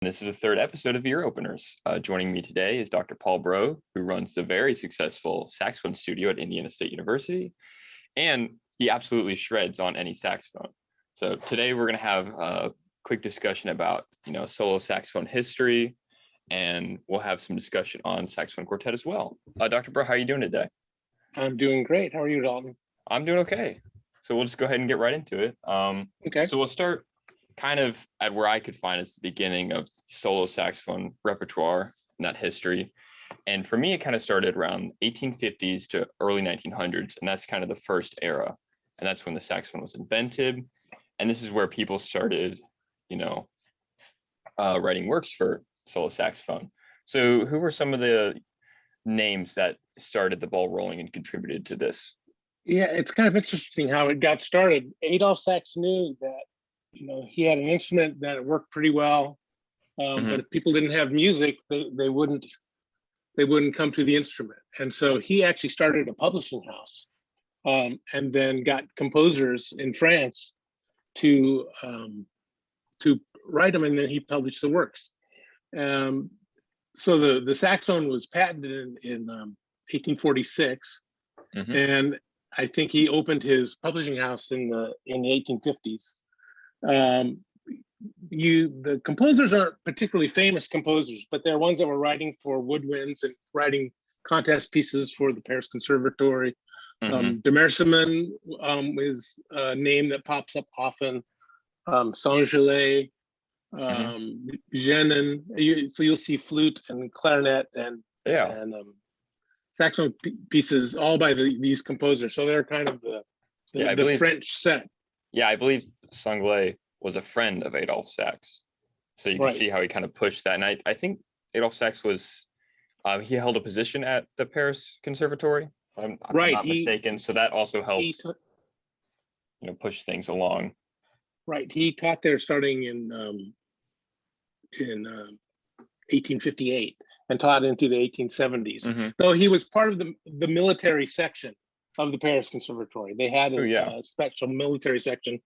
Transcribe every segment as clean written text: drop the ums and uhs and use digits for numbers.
This is the third episode of Ear Openers. Joining me today is Dr. Paul Bro, who runs the very successful saxophone studio at Indiana State University, and he absolutely shreds on any saxophone. So today we're going to have a quick discussion about, solo saxophone history, and we'll have some discussion on saxophone quartet as well. Dr. Bro, how are you doing today? I'm doing great. How are you, Dalton? I'm doing okay. So we'll just go ahead and get right into it. Okay. So we'll start kind of at where I could find as the beginning of solo saxophone repertoire and that history. And for me, it kind of started around 1850s to early 1900s. And that's kind of the first era. And that's when the saxophone was invented. And this is where people started, writing works for solo saxophone. So who were some of the names that started the ball rolling and contributed to this? Yeah, it's kind of interesting how it got started. Adolph Sax knew that, he had an instrument that worked pretty well, but if people didn't have music, they wouldn't come to the instrument. And so he actually started a publishing house, and then got composers in France to write them, and then he published the works. So the saxophone was patented in 1846, and I think he opened his publishing house in the 1850s. The composers aren't particularly famous composers, but they're ones that were writing for woodwinds and writing contest pieces for the Paris Conservatory. De Merseman is a name that pops up often. Saint-Gelais, Genin. So you'll see flute and clarinet and saxophone pieces all by these composers. So they're kind of the French set. Yeah, I believe Saint-Gelais was a friend of Adolphe Sax. So you can see how he kind of pushed that. And I think Adolphe Sax was, he held a position at the Paris Conservatory, if I'm not mistaken. So that also helped, push things along. Right. He taught there starting in 1858 and taught into the 1870s. Though he was part of the military section of the Paris Conservatory. They had a special military section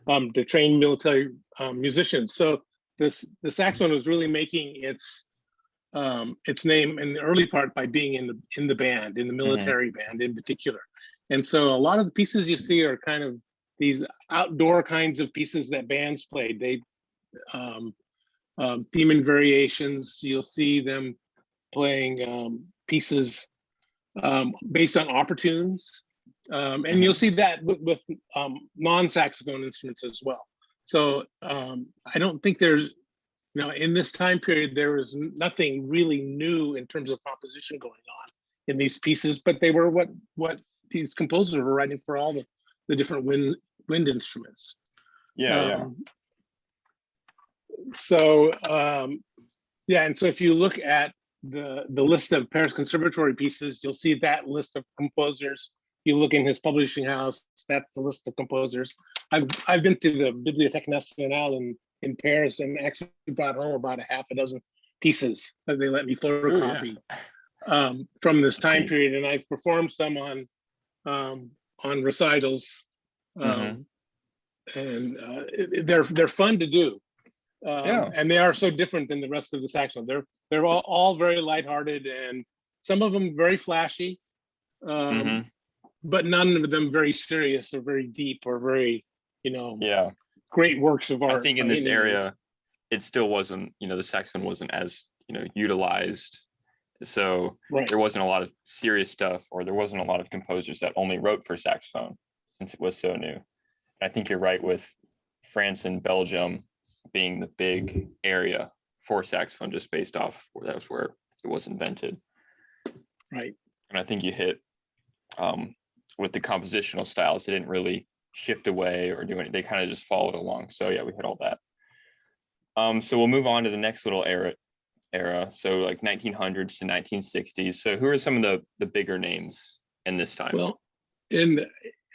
to train military musicians. So the saxophone was really making its name in the early part by being in the band, in the military band in particular. And so a lot of the pieces you see are kind of these outdoor kinds of pieces that bands played. They theme and variations. You'll see them playing pieces based on opportunes. And you'll see that with non-saxophone instruments as well. So I don't think there's, in this time period, there was nothing really new in terms of composition going on in these pieces, but they were what these composers were writing for all the different wind instruments. So and so if you look at the list of Paris Conservatory pieces, you'll see that list of composers. You look in his publishing house, that's the list of composers. I've been to the Bibliothèque Nationale in Paris and actually brought home about a half a dozen pieces that they let me photocopy from this time period, and I've performed some on recitals, and they're fun to do, and they are so different than the rest of the saxophone. They're all very lighthearted, and some of them very flashy. But none of them very serious or very deep or very, great works of art. I think in this area, it still wasn't, the saxophone wasn't as, utilized. So there wasn't a lot of serious stuff, or there wasn't a lot of composers that only wrote for saxophone since it was so new. I think you're right with France and Belgium being the big area for saxophone, just based off where that was where it was invented. Right. And I think you hit, with the compositional styles, they didn't really shift away or do anything. They kind of just followed along. So yeah, we hit all that. So we'll move on to the next little era. So like 1900s to 1960s. So who are some of the bigger names in this time? Well,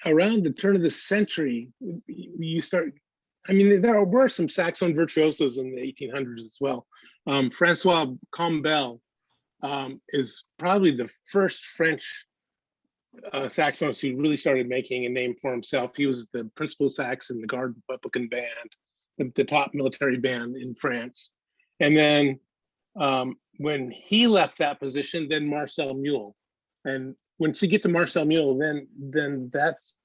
around the turn of the century, there were some saxophone virtuosos in the 1800s as well. Francois Combel is probably the first French saxophonist who really started making a name for himself. He was the principal sax in the Guard Republican Band, the top military band in France. And then when he left that position, then Marcel Mule. And once you get to Marcel Mule, then that's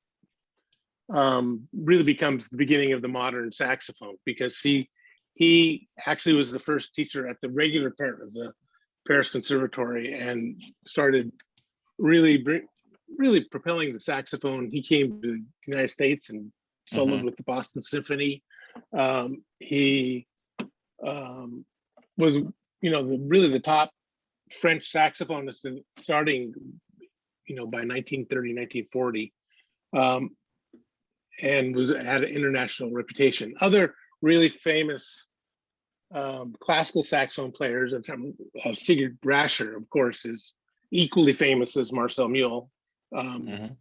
really becomes the beginning of the modern saxophone, because he actually was the first teacher at the regular part of the Paris Conservatory and started really propelling the saxophone. He came to the United States and soloed with the Boston Symphony. He was, really the top French saxophonist starting, by 1930, 1940, and had an international reputation. Other really famous classical saxophone players, Sigurd Rascher, of course, is equally famous as Marcel Mule,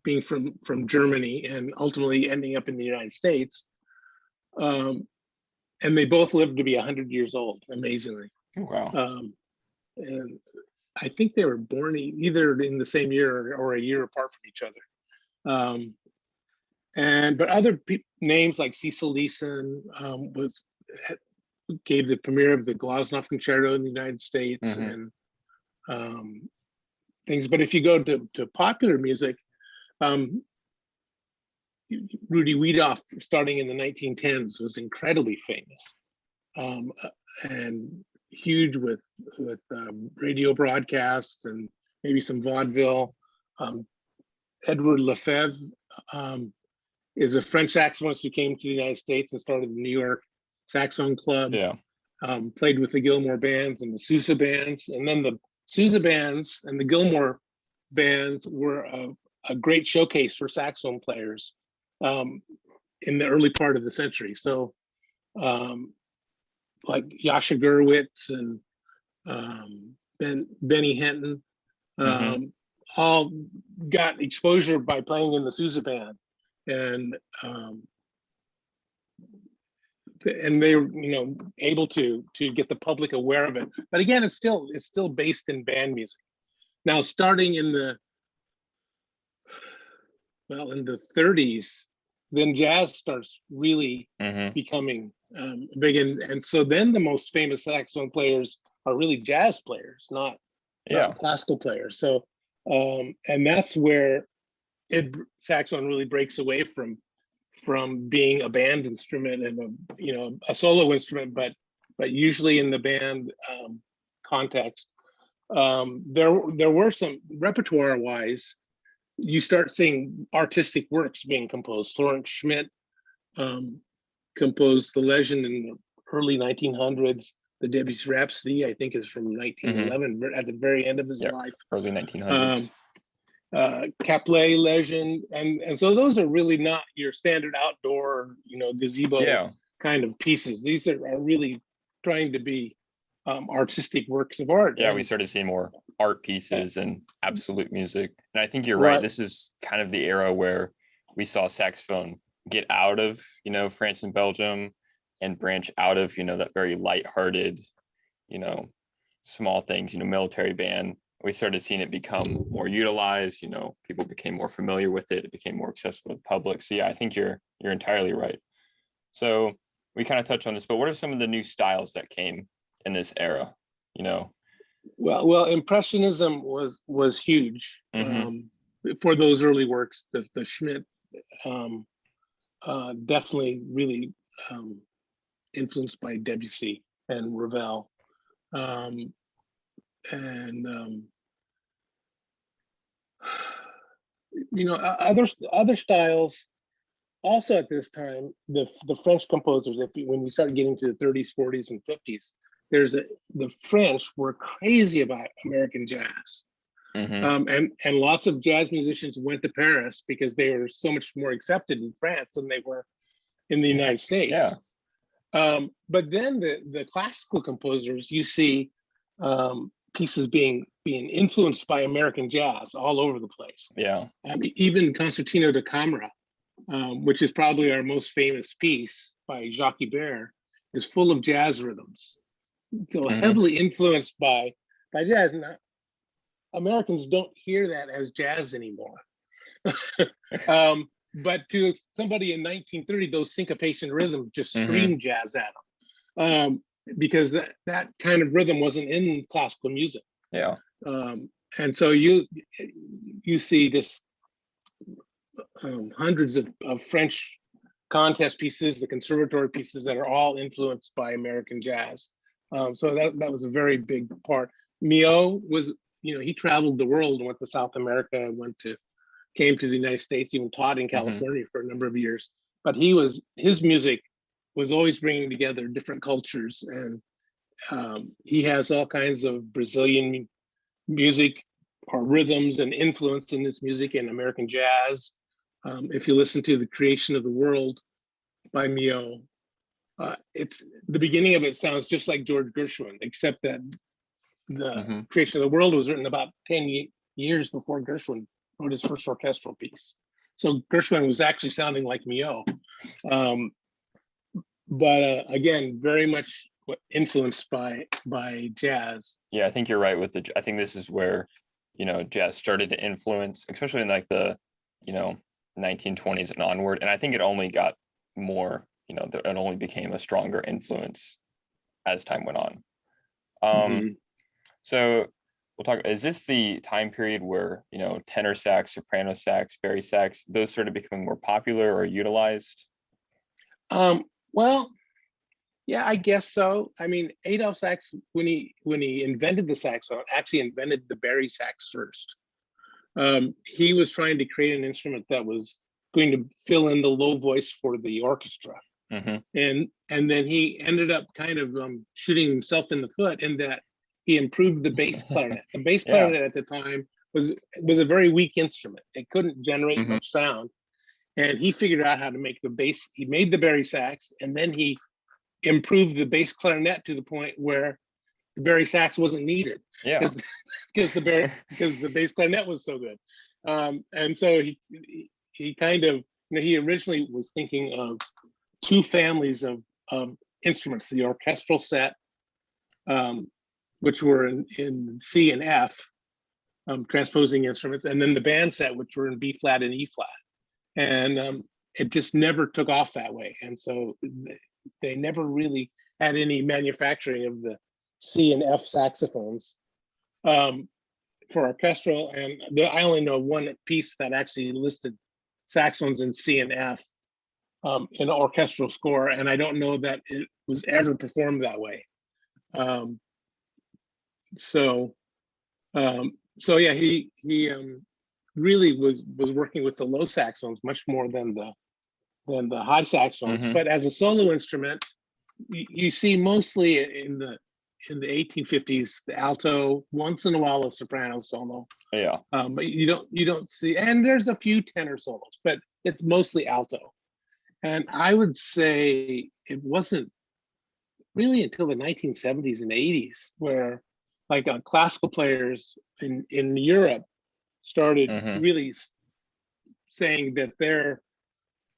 being from Germany and ultimately ending up in the United States. And they both lived to be 100 years old, amazingly. Wow. And I think they were born either in the same year or a year apart from each other. But other names like Cecil Leeson gave the premiere of the Glazunov Concerto in the United States and things. But if you go to popular music, Rudy Wiedoeft, starting in the 1910s, was incredibly famous and huge with radio broadcasts and maybe some vaudeville. Edward Lefebvre is a French saxophonist who came to the United States and started the New York Saxophone Club. Yeah. Played with the Gilmore bands and the Sousa bands. And then the Sousa bands and the Gilmore bands were a great showcase for saxophone players in the early part of the century. So like Yasha Gurwitz and Benny Hinton all got exposure by playing in the Sousa band. And they were, able to get the public aware of it. But again, it's still based in band music. Now, starting in the 30s, then jazz starts really becoming big, and so then the most famous saxophone players are really jazz players, not classical players. So, and that's where saxophone really breaks away from being a band instrument and a solo instrument, but usually in the band context. There were some repertoire wise, you start seeing artistic works being composed. Florence Schmidt composed the Legend in the early 1900s. The Debussy Rhapsody, I think, is from 1911, at the very end of his life. Early 1900s. Caplet Legend, and so those are really not your standard outdoor, gazebo kind of pieces. These are really trying to be artistic works of art. Yeah, we started seeing more art pieces and absolute music. And I think you're right. This is kind of the era where we saw saxophone get out of, France and Belgium and branch out of, that very lighthearted, small things, military band. We started seeing it become more utilized, people became more familiar with it. It became more accessible to the public. So yeah, I think you're entirely right. So we kind of touched on this, but what are some of the new styles that came in this era, Well, Impressionism was huge for those early works. The Schmidt definitely really influenced by Debussy and Ravel. Other styles also at this time, the French composers, when you start getting to the 30s, 40s, and 50s, the French were crazy about American jazz. And lots of jazz musicians went to Paris because they were so much more accepted in France than they were in the United States. Yeah. But then the classical composers, you see pieces being influenced by American jazz all over the place. Yeah. Even Concertino da Camera, which is probably our most famous piece by Jacques Ibert, is full of jazz rhythms. So heavily influenced by jazz. Now, Americans don't hear that as jazz anymore. But to somebody in 1930, those syncopation rhythms just scream jazz at them. because that kind of rhythm wasn't in classical music. Yeah. And so you see just hundreds of French contest pieces, the conservatory pieces that are all influenced by American jazz. So that was a very big part. Mio was, he traveled the world and went to South America, came to the United States, even taught in California for a number of years. But his music was always bringing together different cultures, and he has all kinds of Brazilian music or rhythms and influence in this music and American jazz. If you listen to The Creation of the World by Mio, it's the beginning of it sounds just like George Gershwin, except that the Creation of the World was written about 10 years before Gershwin wrote his first orchestral piece. So Gershwin was actually sounding like Mio. But again, very much influenced by jazz. Yeah, I think you're right with I think this is where, jazz started to influence, especially in like the, 1920s and onward. And I think it only got more, it only became a stronger influence as time went on. So we'll talk, is this the time period where, tenor sax, soprano sax, bari sax, those started becoming more popular or utilized? Well, yeah, I guess so. I mean, Adolph Sax, when he invented the saxophone, actually invented the bari sax first. He was trying to create an instrument that was going to fill in the low voice for the orchestra. And then he ended up kind of shooting himself in the foot in that he improved the bass clarinet. The bass clarinet at the time was a very weak instrument. It couldn't generate much sound. And he figured out how to make the bass. He made the bari sax, and then he improved the bass clarinet to the point where the bari sax wasn't needed. Because the bass clarinet was so good. And so he kind of, he originally was thinking of two families of instruments: the orchestral set, which were in C and F, transposing instruments, and then the band set, which were in B flat and E flat. And it just never took off that way. And so they never really had any manufacturing of the C and F saxophones for orchestral. And I only know one piece that actually listed saxophones in C and F in an orchestral score, and I don't know that it was ever performed that way. So yeah, he really was working with the low saxophones much more than the high saxophones. But as a solo instrument, you see mostly in the 1850s the alto, once in a while a soprano solo. But you don't see, and there's a few tenor solos, but it's mostly alto. And I would say it wasn't really until the 1970s and 80s where like classical players in Europe started really saying that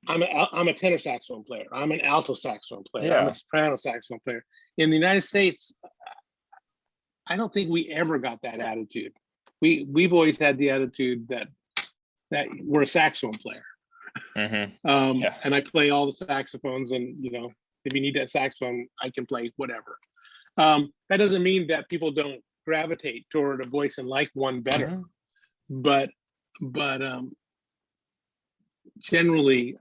I'm a tenor saxophone player, I'm an alto saxophone player, I'm a soprano saxophone player. In the United States, I don't think we ever got that attitude. We've always had the attitude that we're a saxophone player. And I play all the saxophones, and if you need that saxophone, I can play whatever. That doesn't mean that people don't gravitate toward a voice and like one better, but generally,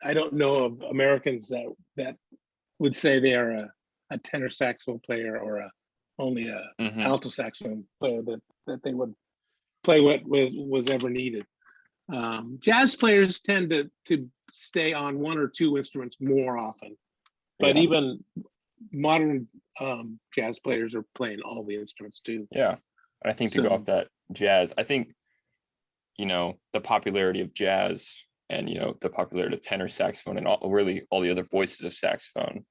I don't know of Americans that would say they are a tenor saxophone player or only a alto saxophone player that they would play what was ever needed. Jazz players tend to stay on one or two instruments more often, but even modern jazz players are playing all the instruments too. I think to go off that jazz, I think the popularity of jazz and the popularity of tenor saxophone and all the other voices of saxophone,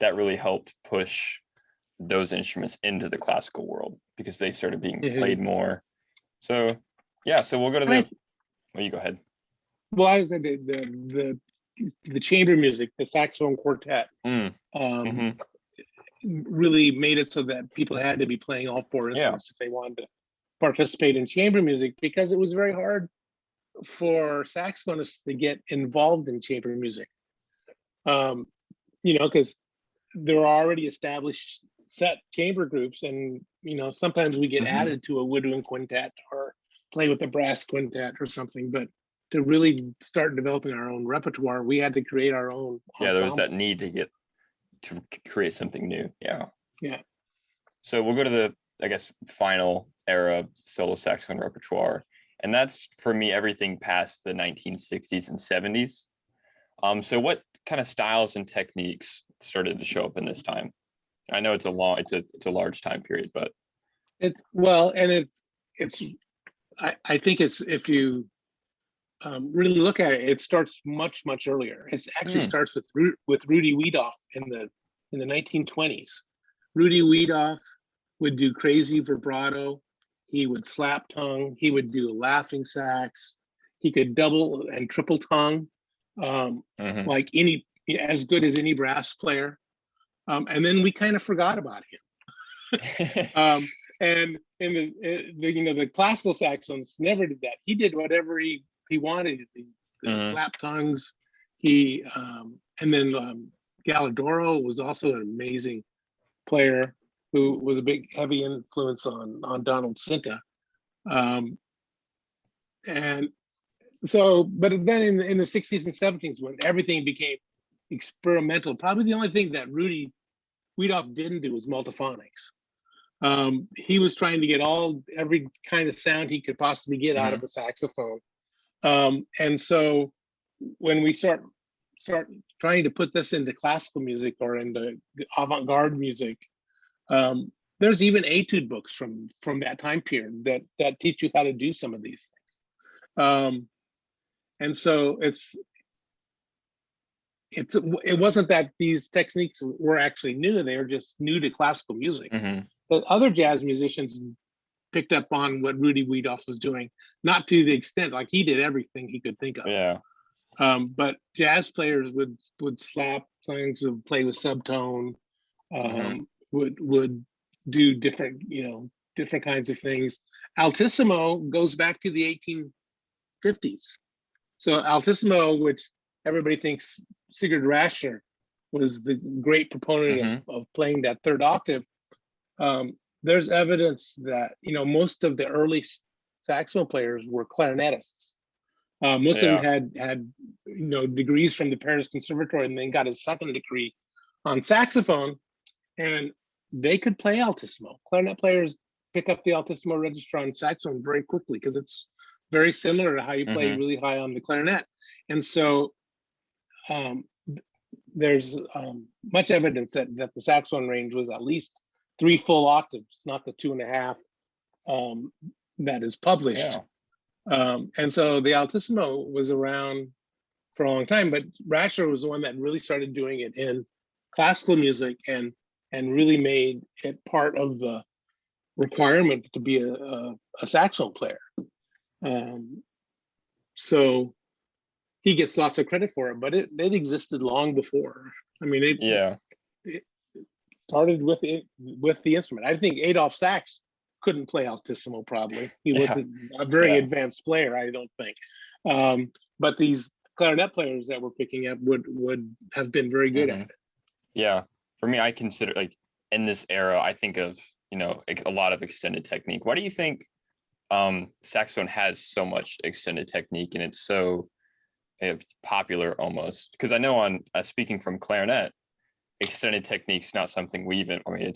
that really helped push those instruments into the classical world because they started being played more. So we'll go to you go ahead. Well, I was at the chamber music, the saxophone quartet, really made it so that people had to be playing all four instruments if they wanted to participate in chamber music, because it was very hard for saxophonists to get involved in chamber music. Because there are already established set chamber groups, and sometimes we get added to a woodwind quintet or play with a brass quintet or something. But to really start developing our own repertoire, we had to create our own ensemble. There was that need to create something new. Yeah. So we'll go to the, I guess, final era of solo saxophone repertoire, and that's for me everything past the 1960s and 70s. So what kind of styles and techniques started to show up in this time? I know it's a large time period, but I think it's, if you really look at it, it starts much earlier. It actually starts with Rudy Wiedoff in the 1920s. Rudy Wiedoff would do crazy vibrato. He would slap tongue. He would do laughing sax. He could double and triple tongue, like as good as any brass player. And then we kind of forgot about him. And in the classical saxophones never did that. He did whatever he wanted. The slap tongues. And then Galladoro was also an amazing player who was a big heavy influence on Donald Sinta. And so, but then in the 60s and 70s, when everything became experimental, probably the only thing that Rudy Wiedoff didn't do was multiphonics. He was trying to get every kind of sound he could possibly get out of a saxophone. And so when we start trying to put this into classical music or into avant-garde music, there's even etude books from that time period that teach you how to do some of these things. And so it wasn't that these techniques were actually new; they were just new to classical music. But other jazz musicians picked up on what Rudy Wiedoff was doing, not to the extent like he did everything he could think of. Yeah. But jazz players would slap things, would play with subtone, would do different kinds of things. Altissimo goes back to the 1850s. So altissimo, which everybody thinks Sigurd Rascher was the great proponent of playing that third octave. There's evidence that most of the early saxophone players were clarinetists. Most of them had degrees from the Paris Conservatory, and then got a second degree on saxophone, and they could play altissimo. Clarinet players pick up the altissimo register on saxophone very quickly because it's very similar to how you play really high on the clarinet. And so there's much evidence that the saxophone range was at least 3 full octaves, not the 2.5 that is published. And so the altissimo was around for a long time, but Rascher was the one that really started doing it in classical music and really made it part of the requirement to be a saxophone player. So he gets lots of credit for it, but it existed long before. I mean, it started with the instrument. I think Adolph Sax couldn't play altissimo. Probably he wasn't a very advanced player, I don't think. But these clarinet players that we're picking up would have been very good at it. Yeah, for me, I consider, like, in this era, I think of a lot of extended technique. Why do you think saxophone has so much extended technique and it's so popular almost? Because I know on speaking from clarinet, extended technique's not something we even, I mean,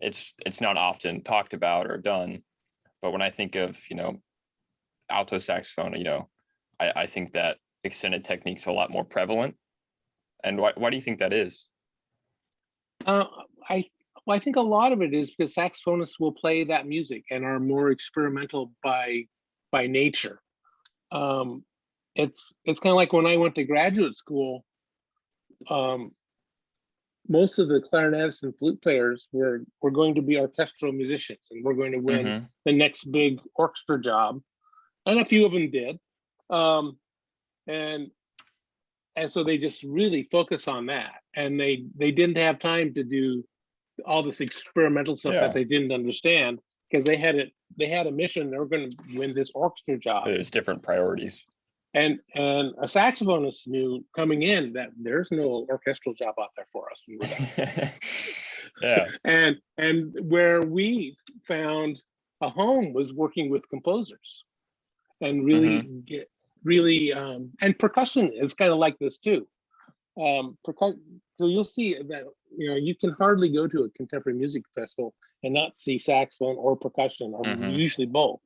it's not often talked about or done. But when I think of alto saxophone, I think that extended technique's a lot more prevalent. And why do you think that is? I think a lot of it is because saxophonists will play that music and are more experimental by nature. It's kind of like when I went to graduate school. Most of the clarinetists and flute players were going to be orchestral musicians, and we're going to win the next big orchestra job, and a few of them did. And so they just really focus on that, and they didn't have time to do all this experimental stuff that they didn't understand, because they had a mission. They were going to win this orchestra job. There's different priorities. And a saxophonist knew coming in that there's no orchestral job out there for us. Yeah. And where we found a home was working with composers, and really and percussion is kind of like this too. So you'll see that you can hardly go to a contemporary music festival and not see saxophone or percussion, or usually both.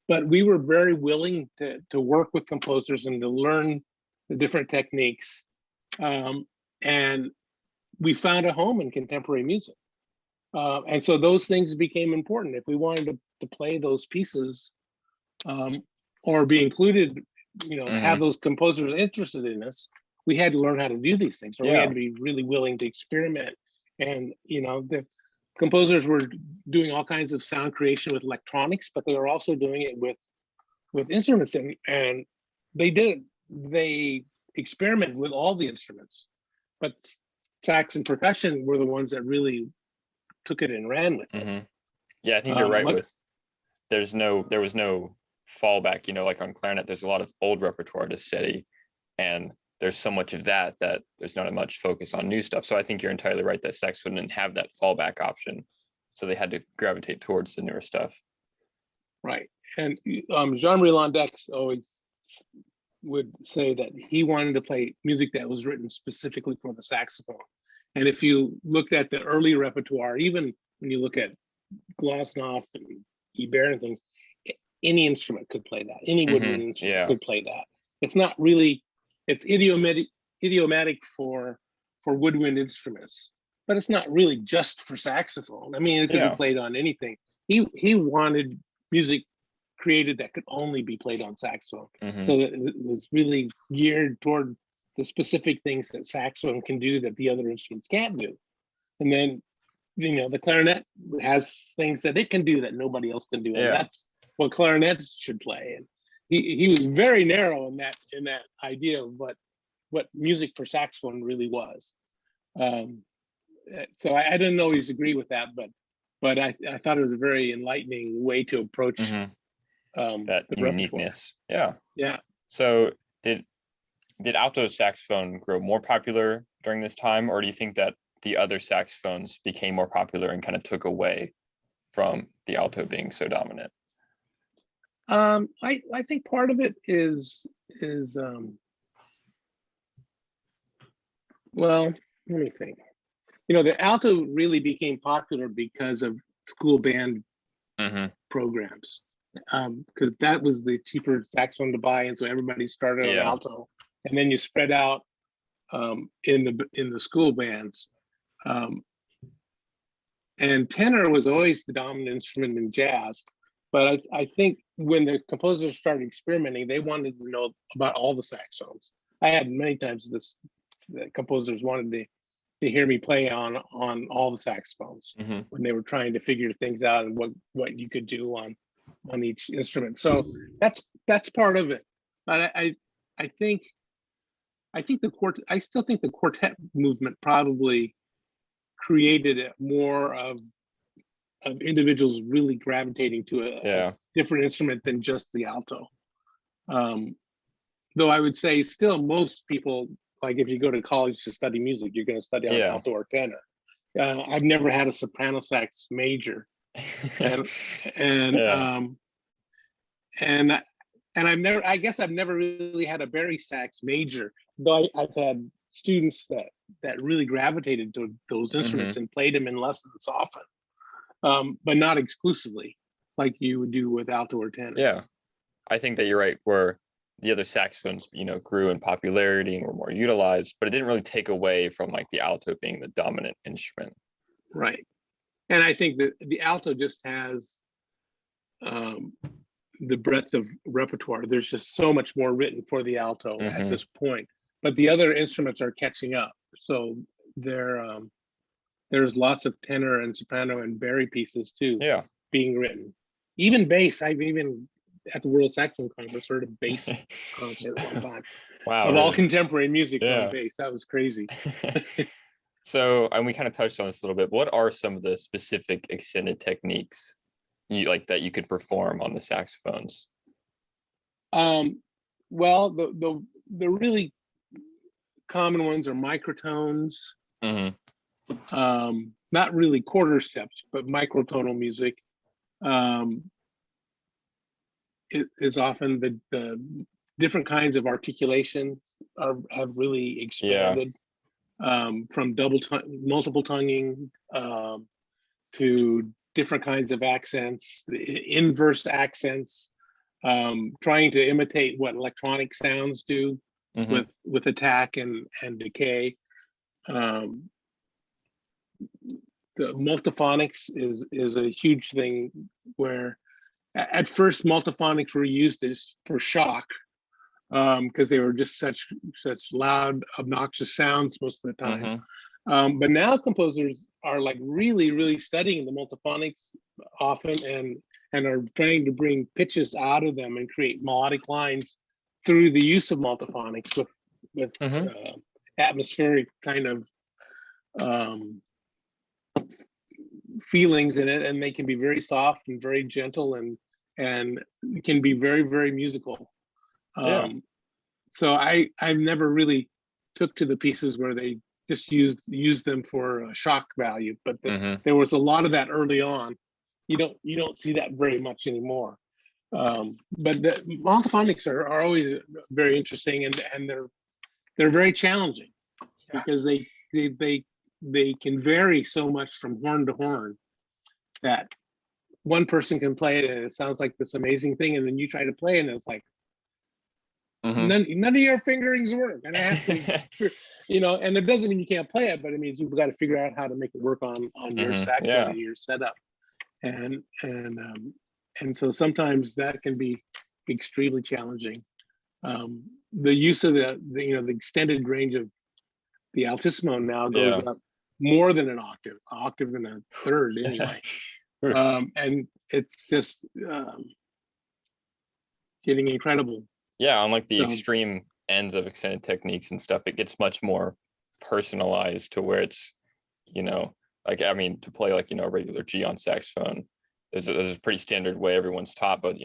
But we were very willing to work with composers and to learn the different techniques, and we found a home in contemporary music. And so those things became important. If we wanted to play those pieces, or be included, have those composers interested in us, we had to learn how to do these things. Or we had to be really willing to experiment. And the composers were doing all kinds of sound creation with electronics, but they were also doing it with instruments, and they experimented with all the instruments. But sax and percussion were the ones that really took it and ran with it. Yeah, I think you're right. There was no fallback. Like on clarinet, there's a lot of old repertoire to study, and there's so much of that there's not much focus on new stuff. So I think you're entirely right that saxophone didn't have that fallback option, so they had to gravitate towards the newer stuff. Right. And Jean-Marie Landex always would say that he wanted to play music that was written specifically for the saxophone. And if you looked at the early repertoire, even when you look at Glosnoff and Ibert and things, any instrument could play that. Any woodwind instrument could play that. It's not really, it's idiomatic for woodwind instruments, but it's not really just for saxophone. I mean, it could be played on anything. He wanted music created that could only be played on saxophone. So it was really geared toward the specific things that saxophone can do that the other instruments can't do. And then, the clarinet has things that it can do that nobody else can do. And that's what clarinets should play. And he was very narrow in that idea of what music for saxophone really was. So I didn't always agree with that, but I thought it was a very enlightening way to approach that uniqueness. Repertoire. Yeah. So did alto saxophone grow more popular during this time, or do you think that the other saxophones became more popular and kind of took away from the alto being so dominant? I think part of it is well, let me think. The alto really became popular because of school band programs, because that was the cheaper saxophone to buy, and so everybody started on alto, and then you spread out in the school bands. And tenor was always the dominant instrument in jazz, but I think when the composers started experimenting, they wanted to know about all the saxophones. I had many times the composers wanted to hear me play on all the saxophones when they were trying to figure things out and what you could do on each instrument. So that's part of it. But I still think the quartet movement probably created more of individuals really gravitating to a different instrument than just the alto. Though I would say still most people, like if you go to college to study music, you're going to study on alto or tenor. I've never had a soprano sax major, and I've never really had a bari sax major, though I've had students that really gravitated to those instruments and played them in lessons often, but not exclusively like you would do with alto or tenor. Yeah, I think that you're right, where the other saxophones, grew in popularity and were more utilized, but it didn't really take away from like the alto being the dominant instrument. Right. And I think that the alto just has the breadth of repertoire. There's just so much more written for the alto at this point, but the other instruments are catching up. So there's lots of tenor and soprano and bari pieces too being written. Even bass. I've even at the World Saxophone Congress heard a bass concert one time. Wow. Of all contemporary music on bass. That was crazy. So, and we kind of touched on this a little bit. What are some of the specific extended techniques that you could perform on the saxophones? Well, the really common ones are microtones. Not really quarter steps, but microtonal music. It is often the different kinds of articulations have really expanded. From multiple tonguing to different kinds of accents, inverse accents, trying to imitate what electronic sounds do with attack and decay. The multiphonics is a huge thing, where at first multiphonics were used for shock, because they were just such loud, obnoxious sounds most of the time. But now composers are like really studying the multiphonics often, and are trying to bring pitches out of them and create melodic lines through the use of multiphonics with atmospheric kind of feelings in it, and they can be very soft and very gentle, and can be very musical. So I've never really took to the pieces where they just used them for shock value, but there was a lot of that early on. You don't see that very much anymore. But the multiphonics are always very interesting, and they're very challenging, because they can vary so much from horn to horn, that one person can play it and it sounds like this amazing thing, and then you try to play it and it's like, none of your fingerings work, and I have to, and it doesn't mean you can't play it, but it means you've got to figure out how to make it work on your saxophone and your setup, and so sometimes that can be extremely challenging. The use of the extended range of the altissimo now goes up more than an octave and a third anyway. And it's just getting incredible. On like the extreme ends of extended techniques and stuff, it gets much more personalized, to where it's, like, I mean, to play like, a regular G on saxophone, there's a pretty standard way everyone's taught, but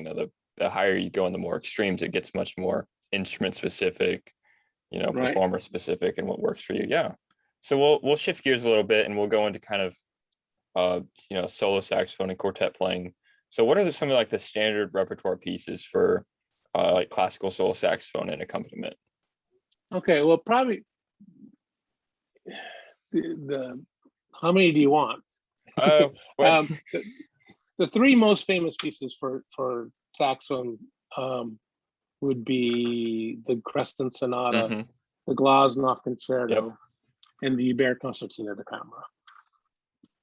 the higher you go in the more extremes, it gets much more instrument specific, performer specific, and what works for you. So we'll shift gears a little bit, and we'll go into kind of solo saxophone and quartet playing. So what are some of like the standard repertoire pieces for like classical solo saxophone and accompaniment? Okay, well, probably the how many do you want? The three most famous pieces for saxophone would be the Creston Sonata, the Glazunov Concerto, and the Ibert Concertina da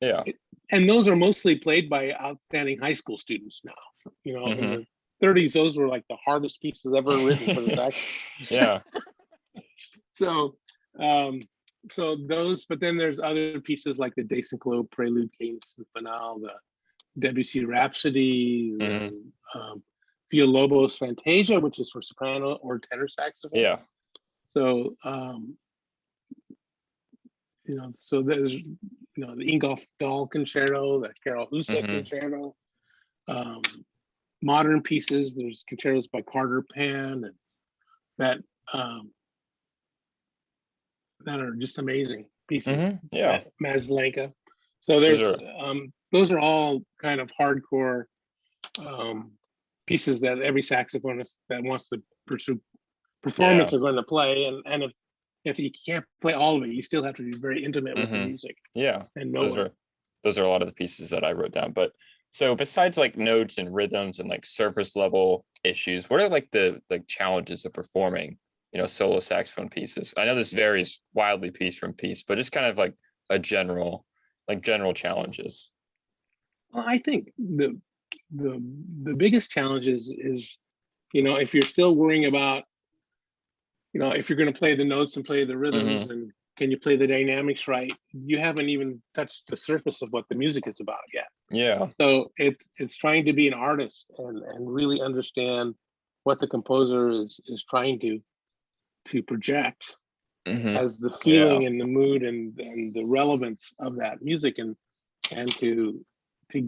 Camera. And those are mostly played by outstanding high school students now. In the 30s, those were like the hardest pieces ever written for the saxophone. So those, but then there's other pieces like the Des Clos Prelude, Cadence and Finale, the Debussy Rhapsody, Villalobos Fantasia, which is for soprano or tenor saxophone. So so there's the Ingolf Dahl Concerto, the Carol Husek Concerto. Modern pieces, there's concertos by Carter Pan, and that are just amazing pieces. Maslenka. So there's those are all kind of hardcore pieces that every saxophonist that wants to pursue performance are going to play, and if you can't play all of it, you still have to be very intimate with the music. And those are a lot of the pieces that I wrote down. But so besides like notes and rhythms and like surface level issues, what are like the challenges of performing solo saxophone pieces? I know this varies wildly piece from piece, but just kind of like a general challenges. Well, I think the biggest challenge is if you're still worrying about if you're going to play the notes and play the rhythms, and can you play the dynamics right, you haven't even touched the surface of what the music is about yet. So it's trying to be an artist and really understand what the composer is trying to project as the feeling and the mood and the relevance of that music, and to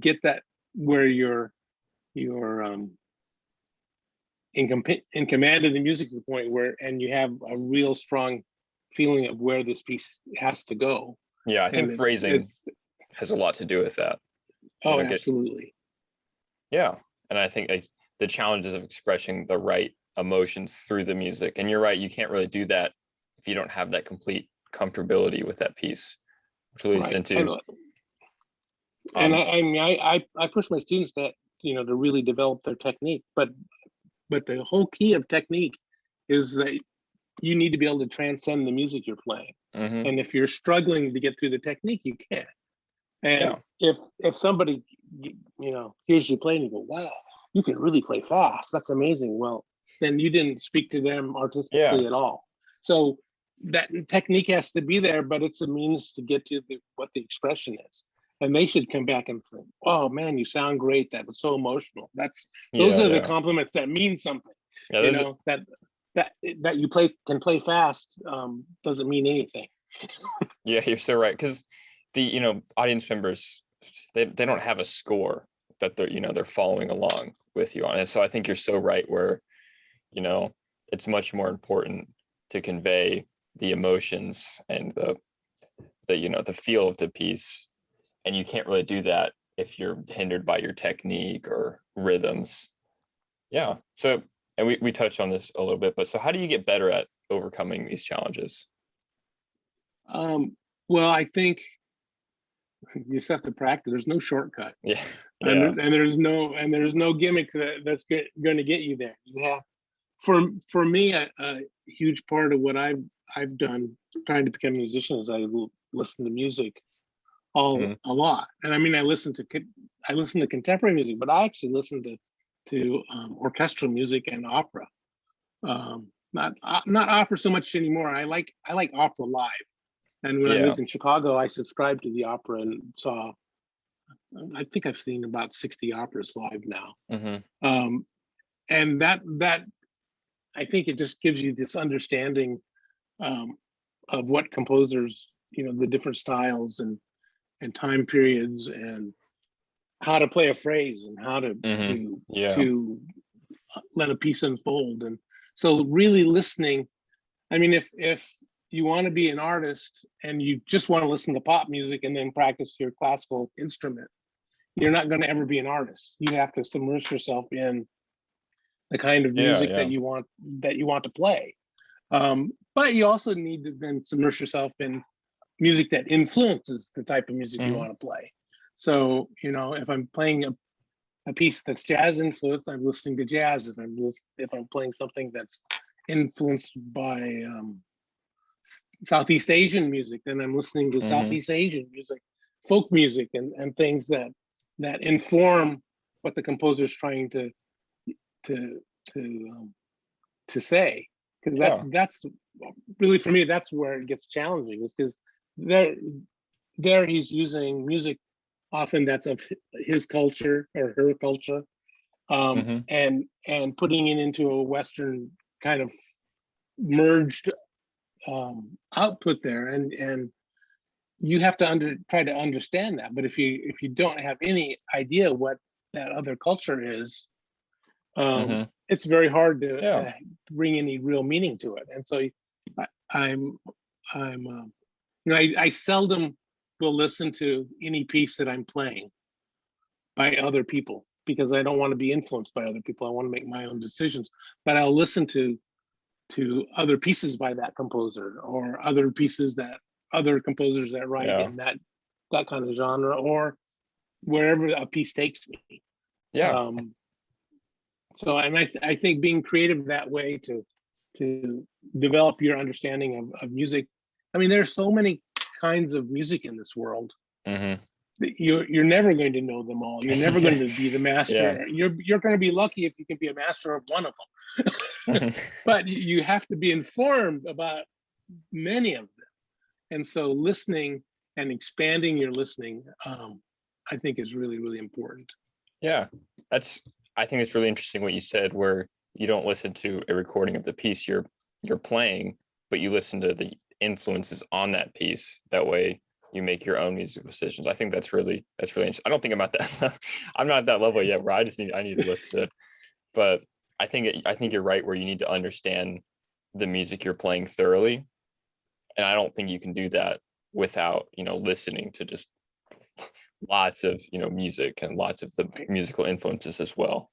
get that where your in command of the music to the point where, and you have a real strong feeling of where this piece has to go. Yeah, I think phrasing has a lot to do with that. Oh, absolutely. Yeah, and I think like the challenges of expressing the right emotions through the music. And you're right, you can't really do that if you don't have that complete comfortability with that piece, which leads into. And I mean, I push my students that, to really develop their technique, but the whole key of technique is that you need to be able to transcend the music you're playing. Mm-hmm. And if you're struggling to get through the technique, you can't. And if somebody, hears you play and you go, wow, you can really play fast, that's amazing. Well, then you didn't speak to them artistically at all. So that technique has to be there, but it's a means to get to what the expression is. And they should come back and say, oh man, you sound great. That was so emotional. Those are the compliments that mean something. That you can play fast doesn't mean anything. Yeah, you're so right. Because the audience members, they don't have a score that they're following along with you on. And so I think you're so right where, it's much more important to convey the emotions and the feel of the piece. And you can't really do that if you're hindered by your technique or rhythms. Yeah. So, and we touched on this a little bit, but so how do you get better at overcoming these challenges? Well, I think you just have to practice. There's no shortcut. Yeah. And there's no gimmick that's going to get you there. You have, for me, a huge part of what I've done trying to become a musician is I listen to music a lot. And I mean, I listen to contemporary music, but I actually listen to orchestral music and opera. Not opera so much anymore. I like opera live. And when I lived in Chicago, I subscribed to the opera and saw, I think I've seen about 60 operas live now. Mm-hmm. And that I think it just gives you this understanding of what composers, the different styles and time periods and how to play a phrase and how to to let a piece unfold. And so really listening. I mean, if you want to be an artist and you just want to listen to pop music and then practice your classical instrument, you're not going to ever be an artist. You have to submerge yourself in the kind of music that you want to play. But you also need to then submerge yourself in music that influences the type of music you want to play. So, if I'm playing a piece that's jazz influenced, I'm listening to jazz. If I'm playing something that's influenced by Southeast Asian music, then I'm listening to Southeast Asian music, folk music, and things that inform what the composer is trying to say. Because that's really, for me, that's where it gets challenging, is because there he's using music often that's of his culture or her culture, and putting it into a Western kind of merged output there, and you have to try to understand that. But if you don't have any idea what that other culture is, it's very hard to bring any real meaning to it. And so I seldom will listen to any piece that I'm playing by other people, because I don't want to be influenced by other people. I want to make my own decisions. But I'll listen to other pieces by that composer, or other pieces that other composers that write in that kind of genre, or wherever a piece takes me. So, and I think being creative that way to develop your understanding of music. I mean, there's so many kinds of music in this world. You're never going to know them all. You're never going to be the master. You're going to be lucky if you can be a master of one of them. But you have to be informed about many of them. And so listening and expanding your listening, I think, is really, really important. Yeah, I think it's really interesting what you said, where you don't listen to a recording of the piece you're playing, but you listen to the influences on that piece. That way you make your own musical decisions. I think that's really interesting. I don't think I'm at that I'm not at that level yet where I need to listen to it, but I think you're right where you need to understand the music you're playing thoroughly. And I don't think you can do that without, listening to just lots of, music and lots of the musical influences as well.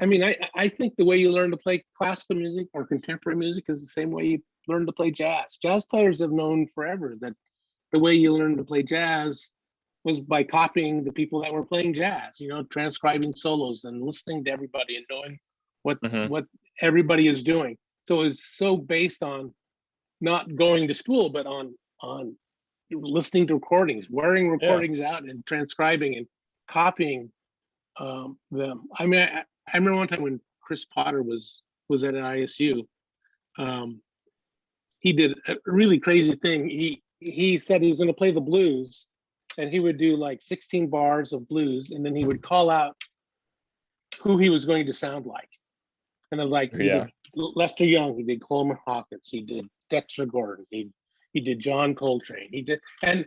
I mean, I think the way you learn to play classical music or contemporary music is the same way you learn to play jazz. Jazz players have known forever that the way you learn to play jazz was by copying the people that were playing jazz, transcribing solos and listening to everybody and knowing what everybody is doing. So it's so based on not going to school, but on listening to recordings, wearing recordings out and transcribing and copying them. I mean, I remember one time when Chris Potter was at an ISU, he did a really crazy thing. He said he was going to play the blues, and he would do like 16 bars of blues, and then he would call out who he was going to sound like. And I was like, he did Lester Young, he did Coleman Hawkins, he did Dexter Gordon, he did John Coltrane, and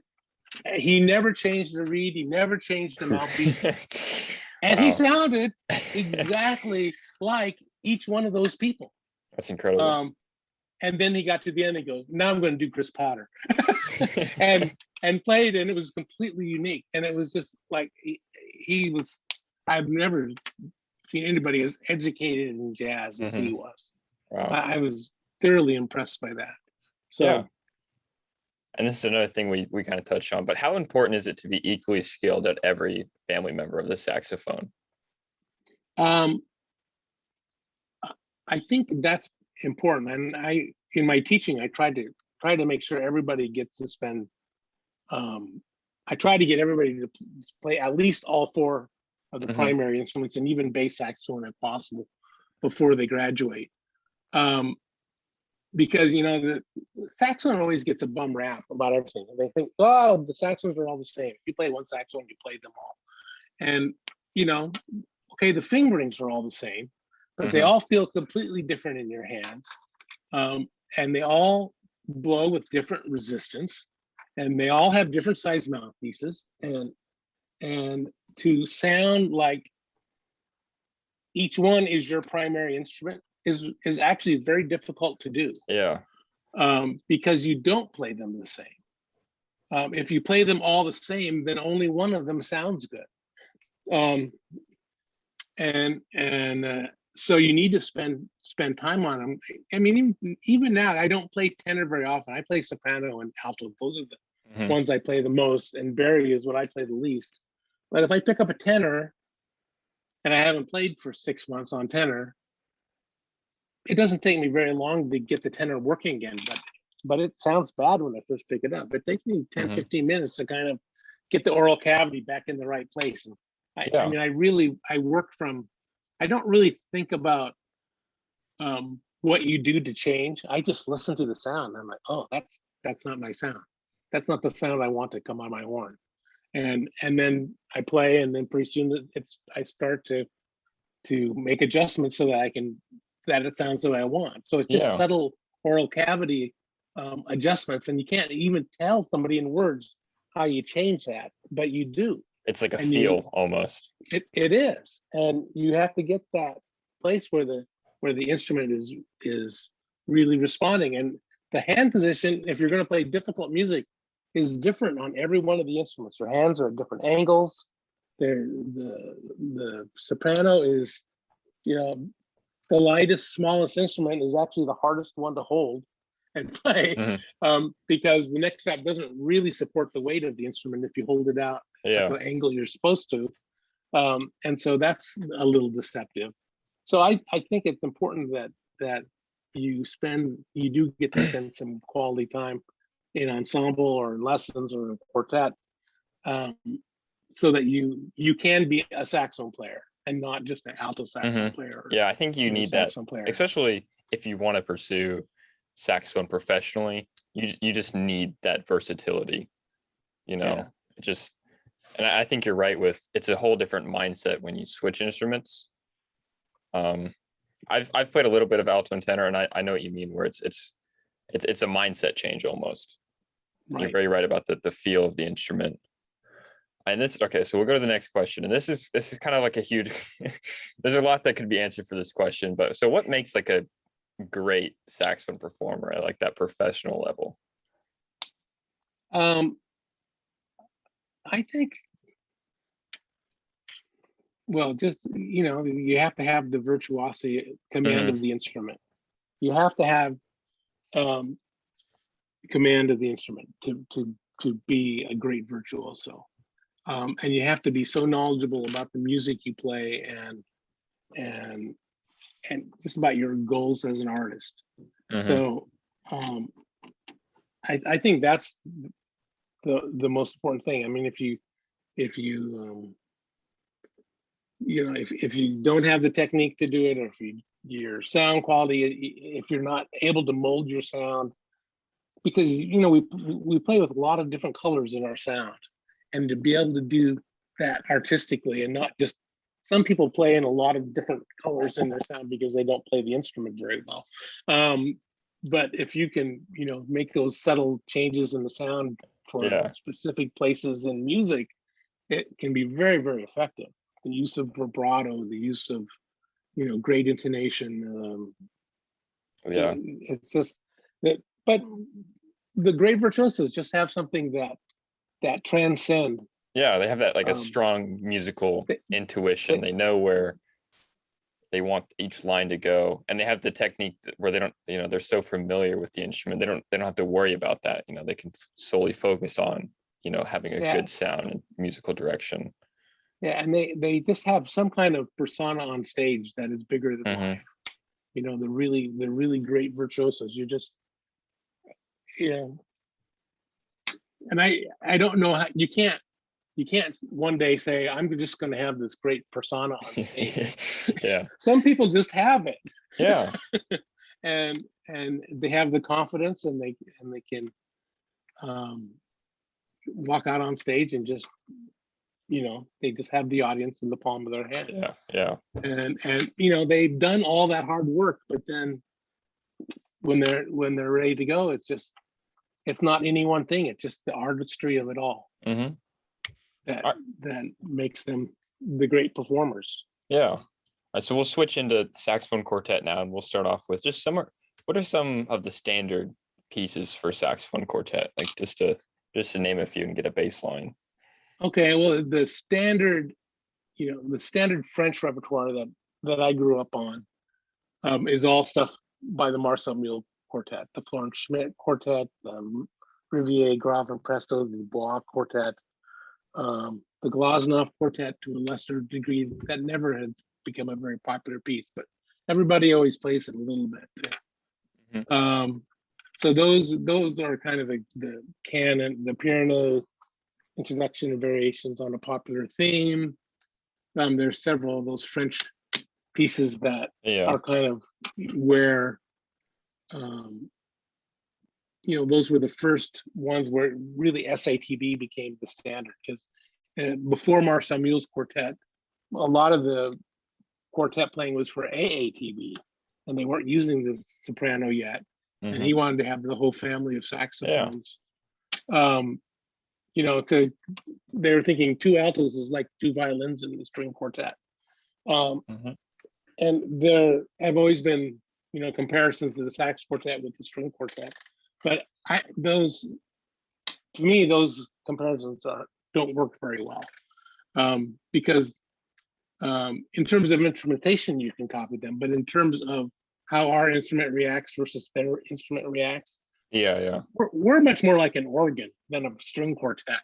he never changed the reed, he never changed the mouthpiece. And he sounded exactly like each one of those people. That's incredible. And then he got to the end and goes, now I'm going to do Chris Potter. and played, and it was completely unique. And it was just like, he was, I've never seen anybody as educated in jazz as he was. Wow. I was thoroughly impressed by that. So, and this is another thing we kind of touched on, but how important is it to be equally skilled at every family member of the saxophone? I think that's important. And in my teaching, I try to make sure everybody gets to spend, I try to get everybody to play at least all four of the primary instruments and even bass saxophone if possible before they graduate. Because the saxophone always gets a bum rap about everything. They think, oh, the saxophones are all the same. If you play one saxophone, you play them all. And okay, the fingerings are all the same, but they all feel completely different in your hands. And they all blow with different resistance, and they all have different size mouthpieces. And to sound like each one is your primary instrument is actually very difficult to do. Yeah. Because you don't play them the same. If you play them all the same, then only one of them sounds good. So you need to spend time on them. I mean, even now, I don't play tenor very often. I play soprano and alto. Those are the ones I play the most, and Barry is what I play the least. But if I pick up a tenor, and I haven't played for 6 months on tenor, it doesn't take me very long to get the tenor working again, but it sounds bad when I first pick it up. It takes me 10, 15 minutes to kind of get the oral cavity back in the right place. And I mean, I work from, I don't really think about what you do to change. I just listen to the sound. I'm like, oh, that's not my sound. That's not the sound I want to come on my horn. And then I play, and then pretty soon I start to make adjustments so that it sounds the way I want. So it's just subtle oral cavity adjustments, and you can't even tell somebody in words how you change that, but you do. It's like a feel almost. It is, and you have to get that place where the instrument is really responding. And the hand position, if you're going to play difficult music, is different on every one of the instruments. Your hands are at different angles. The soprano is, the lightest, smallest instrument is actually the hardest one to hold and play, because the neck strap doesn't really support the weight of the instrument if you hold it out at the angle you're supposed to. And so that's a little deceptive. So I think it's important that you do get to spend some quality time in ensemble or in lessons or in quartet, so that you can be a saxophone player and not just an alto saxophone player. Yeah, I think you need that, especially if you want to pursue saxophone professionally. You just need that versatility, and I think you're right with, it's a whole different mindset when you switch instruments. I've played a little bit of alto and tenor, and I know what you mean, where it's a mindset change almost. Right. You're very right about the feel of the instrument. And this, okay, so we'll go to the next question. And this is kind of like a huge, there's a lot that could be answered for this question, but so what makes like a great saxophone performer at like that professional level? I think, well, just, you have to have the virtuosity, command of the instrument. You have to have command of the instrument to be a great virtuoso. And you have to be so knowledgeable about the music you play and just about your goals as an artist. So I think that's the most important thing. I mean, if you don't have the technique to do it, or if your sound quality, if you're not able to mold your sound, because we play with a lot of different colors in our sound, and to be able to do that artistically and not just, some people play in a lot of different colors in their sound because they don't play the instrument very well. But if you can, make those subtle changes in the sound for specific places in music, it can be very, very effective. The use of vibrato, the use of, great intonation. It's just that, but the great virtuosos just have something that transcend. Yeah, they have that like a strong musical intuition. They know where they want each line to go, and they have the technique where they don't, they're so familiar with the instrument. They don't have to worry about that. They can solely focus on, having a good sound and musical direction. Yeah, and they just have some kind of persona on stage that is bigger than life. The really great virtuosos. You just, and I don't know how you can't one day say, I'm just going to have this great persona on stage. Some people just have it. and they have the confidence, and they can walk out on stage and just, they just have the audience in the palm of their hand. And they've done all that hard work, but then when they're ready to go, it's not any one thing. It's just the artistry of it all. That makes them the great performers. So we'll switch into saxophone quartet now, and we'll start off with just what are some of the standard pieces for saxophone quartet, like just to name a few and get a baseline. Okay, well, the standard French repertoire that I grew up on is all stuff by the Marcel Mule Quartet, the Florence Schmidt Quartet, Riviere, Grave and Presto, the Dubois Quartet, the Glazunov Quartet to a lesser degree. That never had become a very popular piece, but everybody always plays it a little bit. So those are kind of the canon, the Piano introduction and variations on a popular theme. There's several of those French pieces that are kind of where those were the first ones where really SATB became the standard, because before Marcel Mule's quartet, a lot of the quartet playing was for AATB, and they weren't using the soprano yet. And he wanted to have the whole family of saxophones. They were thinking 2 altos is like 2 violins in the string quartet. And there have always been, comparisons to the sax quartet with the string quartet. But those comparisons don't work very well, because in terms of instrumentation, you can copy them, but in terms of how our instrument reacts versus their instrument reacts, we're much more like an organ than a string quartet.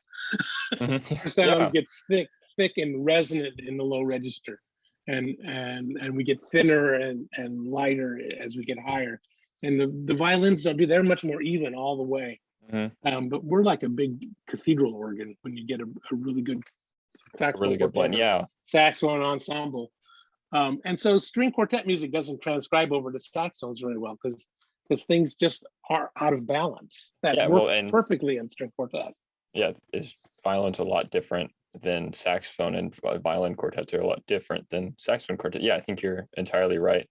The sound gets thick and resonant in the low register, and we get thinner and lighter as we get higher. And the violins don't do, they're much more even all the way. But we're like a big cathedral organ when you get a really good saxophone, really good blend, saxophone ensemble. And so string quartet music doesn't transcribe over to saxophones very well, because things just are out of balance. That work perfectly in string quartet. Is violins a lot different than saxophone, and violin quartets are a lot different than saxophone quartet. I think you're entirely right.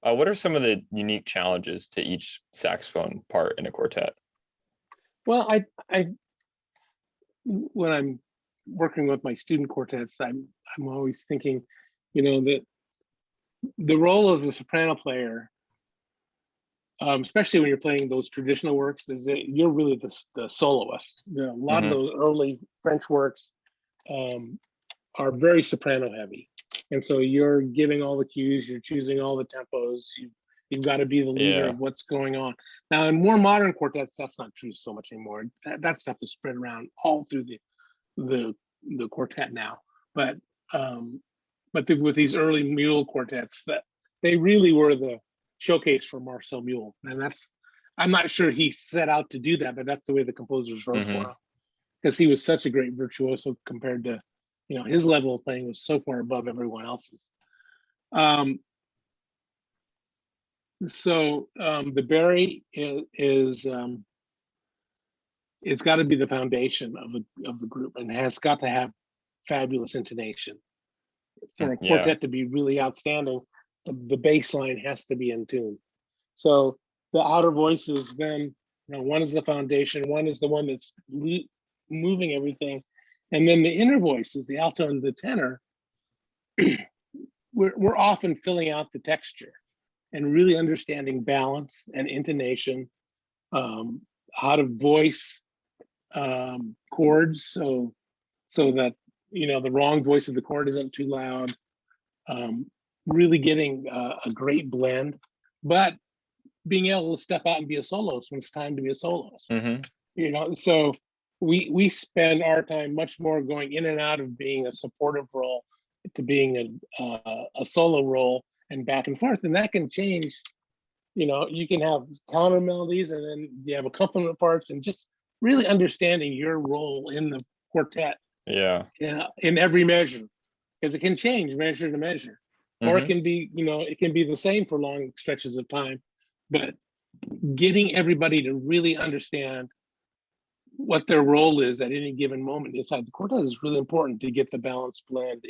What are some of the unique challenges to each saxophone part in a quartet? Well, when I'm working with my student quartets, I'm always thinking, that the role of the soprano player, especially when you're playing those traditional works, is that you're really the soloist. A lot of those early French works are very soprano heavy, and so you're giving all the cues, you're choosing all the tempos, you've got to be the leader of what's going on. Now, in more modern quartets, that's not true so much anymore. That stuff is spread around all through the quartet now. But with these early mule quartets, that they really were the showcase for Marcel Mule, and I'm not sure he set out to do that, but that's the way the composers wrote for him, because he was such a great virtuoso compared to, his level of playing was so far above everyone else's. So the Barry is it's got to be the foundation of the group, and has got to have fabulous intonation. For a quartet to be really outstanding, the bass line has to be in tune. So the outer voices, then, one is the foundation, one is the one that's moving everything, and then the inner voices, the alto and the tenor, we're often filling out the texture and really understanding balance and intonation, how to voice chords, so that the wrong voice of the chord isn't too loud. Really getting a great blend, but being able to step out and be a soloist when it's time to be a soloist. So we spend our time much more going in and out of being a supportive role to being a solo role, and back and forth, and that can change. You can have counter melodies, and then you have accompaniment parts, and just really understanding your role in the quartet. In every measure, because it can change measure to measure, or it can be, it can be the same for long stretches of time. But getting everybody to really understand what their role is at any given moment inside the quartet is really important to get the balance blend.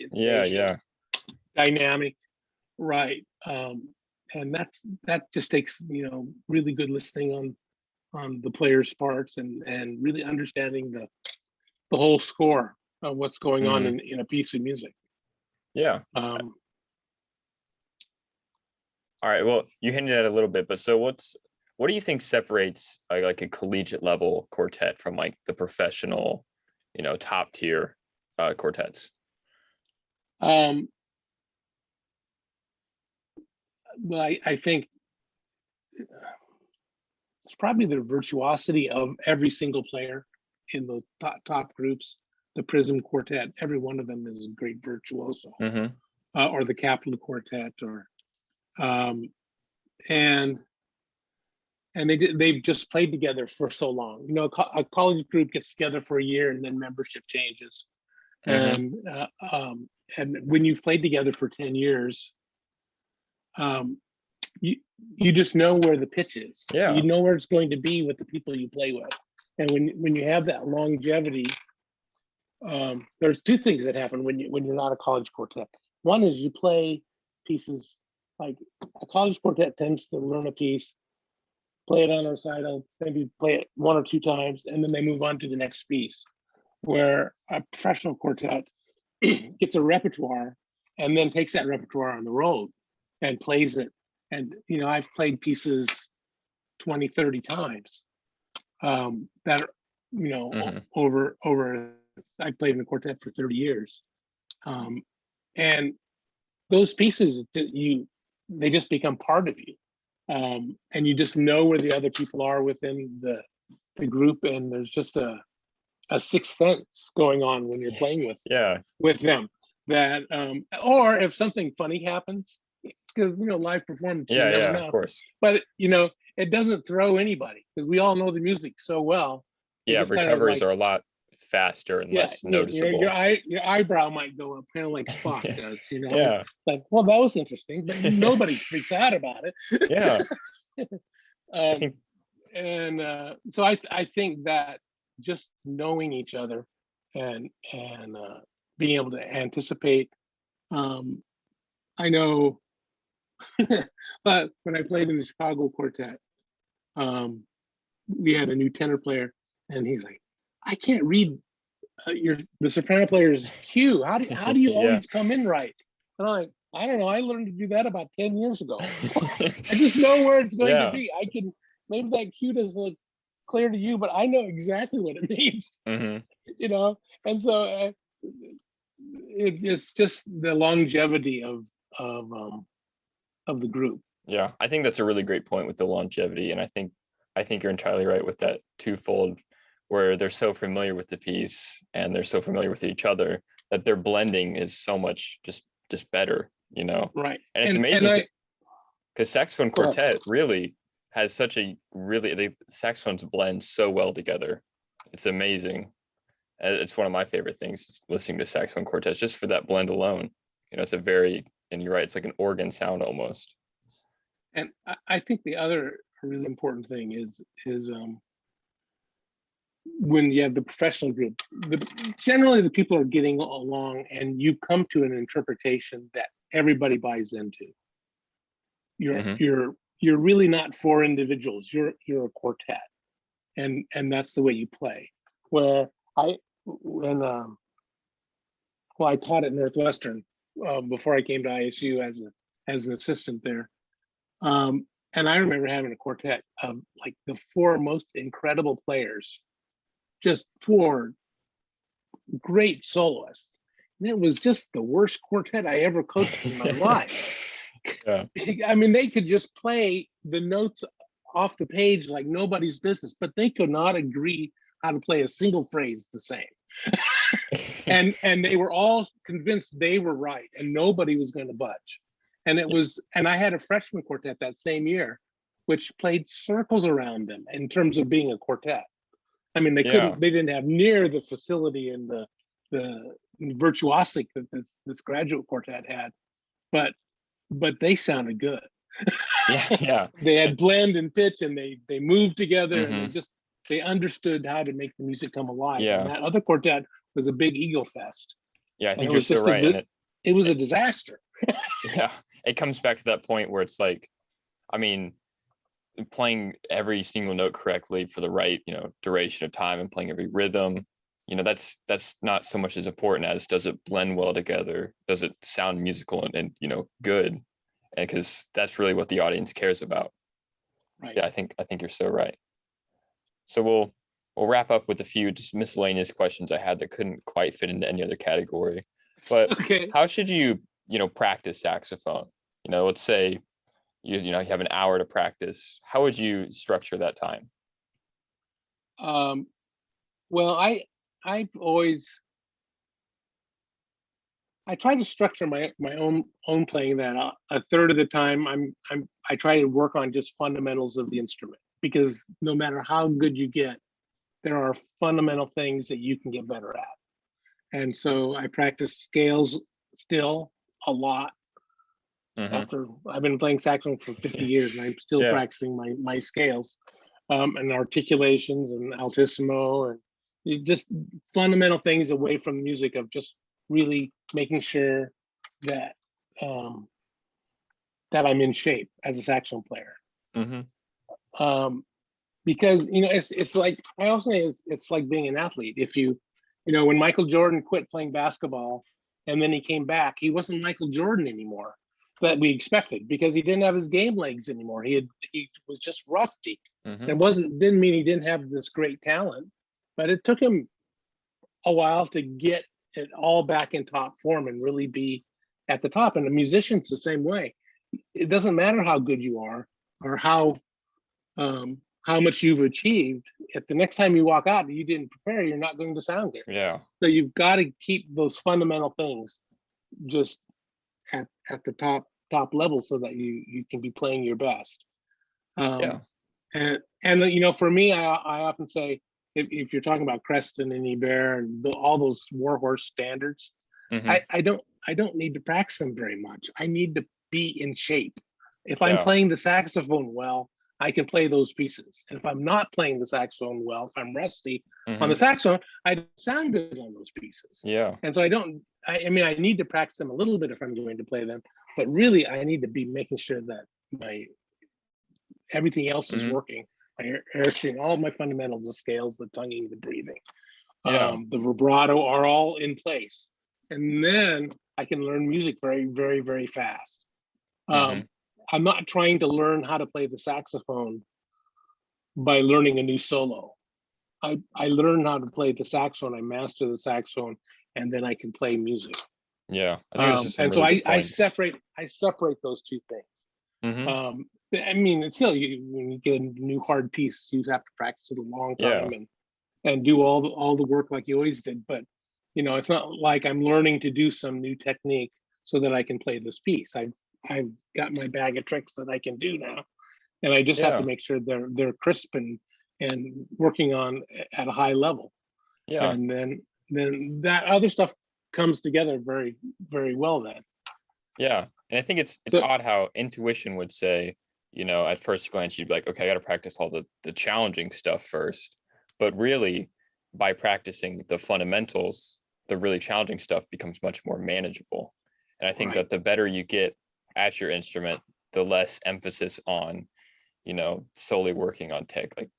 Dynamic, right? And that just takes really good listening on the player's parts, and really understanding the whole score of what's going on in a piece of music. All right, well, you hinted at it a little bit, but so what do you think separates like a collegiate level quartet from like the professional, top tier quartets? Well, I think it's probably the virtuosity of every single player in the top groups. The Prism Quartet, every one of them is a great virtuoso, or the Capitol Quartet, or and they've just played together for so long. A college group gets together for a year, and then membership changes, and when you've played together for 10 years, you just know where the pitch is. You know where it's going to be with the people you play with, and when you have that longevity. There's two things that happen when you're not a college quartet. One is you play pieces, like a college quartet tends to learn a piece, play it on a recital, maybe play it one or two times, and then they move on to the next piece. Where a professional quartet gets a repertoire and then takes that repertoire on the road and plays it. And I've played pieces 20, 30 times that are over. I played in a quartet for 30 years. And those pieces, they just become part of you. And you just know where the other people are within the group. And there's just a sixth sense going on when you're playing with them. That, or if something funny happens, because, live performance, you never know. Of course. But, it doesn't throw anybody, because we all know the music so well. Recoveries are a lot faster and less noticeable. Your eyebrow might go up, kind of like Spock does, like, well, that was interesting, but nobody freaks out about it. So I think that just knowing each other and being able to anticipate. I know, but when I played in the Chicago quartet, we had a new tenor player, and he's like, I can't read the soprano player's cue. How do you Yeah. always come in right? And I'm like, I don't know. I learned to do that about 10 years ago. I just know where it's going to be. I can, maybe that cue doesn't look clear to you, but I know exactly what it means. You know, and so it's just the longevity of the group. Yeah, I think that's a really great point with the longevity, and I think you're entirely right with that twofold, where they're so familiar with the piece and they're so familiar with each other that their blending is so much just better, you know. Right. And it's amazing because saxophone quartet really has such a the saxophones blend so well together. It's amazing. It's one of my favorite things, listening to saxophone quartets, just for that blend alone. You know, it's a very, and you're right, it's like an organ sound almost. And I think the other really important thing is when you have the professional group, generally the people are getting along, and you come to an interpretation that everybody buys into. You're really not four individuals. You're a quartet, and that's the way you play. Where I taught at Northwestern before I came to ISU as an assistant there. And I remember having a quartet of like the four most incredible players, just four great soloists. And it was just the worst quartet I ever coached in my life. Yeah. I mean, they could just play the notes off the page like nobody's business, but they could not agree how to play a single phrase the same. and they were all convinced they were right and nobody was going to budge. And I had a freshman quartet that same year, which played circles around them in terms of being a quartet. I mean, they didn't have near the facility and the virtuosic that this graduate quartet had, but they sounded good. Yeah. They had blend and pitch, and they moved together, and they understood how to make the music come alive. Yeah. And that other quartet was a big ego fest. Yeah, I think you're so right. It was a disaster. Yeah, it comes back to that point where it's like, I mean, playing every single note correctly for the right, duration of time, and playing every rhythm, that's not so much as important as does it blend well together? Does it sound musical and good? And because that's really what the audience cares about. Right. Yeah, I think you're so right. So we'll wrap up with a few just miscellaneous questions I had that couldn't quite fit into any other category. But okay. How should you practice saxophone? Let's say you have an hour to practice. How would you structure that time? Well, I try to structure my own playing that a third of the time I try to work on just fundamentals of the instrument, because no matter how good you get, there are fundamental things that you can get better at. And so I practice scales still a lot. After I've been playing saxophone for 50 years, and I'm still practicing my scales, and articulations and altissimo, and just fundamental things away from music, of just really making sure that that I'm in shape as a saxophone player. Because it's like, I also say it's like being an athlete. If when Michael Jordan quit playing basketball and then he came back, he wasn't Michael Jordan anymore that we expected, because he didn't have his game legs anymore. He was just rusty. It didn't mean he didn't have this great talent, but it took him a while to get it all back in top form and really be at the top. And the musician's the same way. It doesn't matter how good you are or how much you've achieved. If the next time you walk out and you didn't prepare, you're not going to sound good. Yeah. So you've got to keep those fundamental things just at the top level, so that you can be playing your best. And for me, I often say, if you're talking about Creston and Hebert and all those Warhorse standards, I don't need to practice them very much. I need to be in shape. If I'm playing the saxophone well, I can play those pieces. And if I'm not playing the saxophone well, if I'm rusty on the saxophone, I don't sound good on those pieces. Yeah. And so I need to practice them a little bit if I'm going to play them, but really I need to be making sure that everything else is working. My air string, all my fundamentals, the scales, the tonguing, the breathing. Yeah. The vibrato are all in place. And then I can learn music very, very, very fast. I'm not trying to learn how to play the saxophone by learning a new solo. I learn how to play the saxophone, I master the saxophone, and then I can play music. Yeah, I think it's just some And really so good points. I separate those two things. I mean, it's still, when you get a new hard piece, you have to practice it a long time and do all the work like you always did. But it's not like I'm learning to do some new technique so that I can play this piece. I've got my bag of tricks that I can do now, and I just have to make sure they're crisp and working on at a high level. Yeah. And then that other stuff comes together very, very well then. Yeah. And I think it's odd how intuition would say, at first glance, you'd be like, okay, I got to practice all the challenging stuff first. But really, by practicing the fundamentals, the really challenging stuff becomes much more manageable. And I think that the better you get at your instrument, the less emphasis on, solely working on tech, like,